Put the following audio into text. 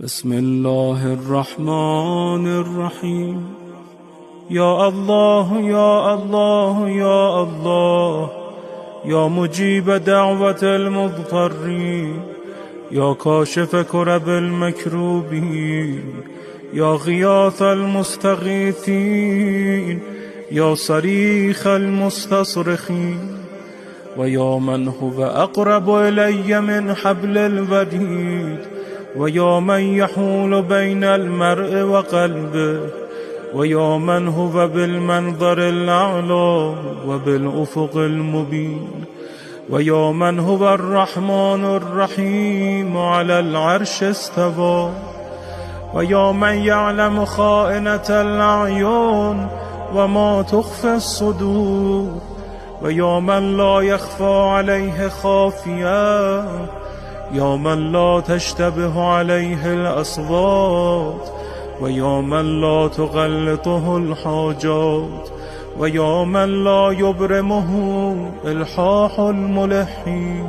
بسم الله الرحمن الرحيم. يا الله يا الله يا الله، يا مجيب دعوة المضطرين، يا كاشف كرب المكروبين، يا غياث المستغيثين، يا صريخ المستصرخين، ويا من هو أقرب إلي من حبل الوريد، ويا من يحول بين المرء وقلبه، ويا من هو بالمنظر الأعلى وبالأفق المبين، ويا من هو الرحمن الرحيم على العرش استوى، ويا من يعلم خائنة الأعين وما تخفي الصدور، ويا من لا يخفى عليه خافية، يا من لا تشتبه عليه الأصوات، ويا من لا تغلطه الحاجات، ويا من لا يبرمه إلحاح الملحين.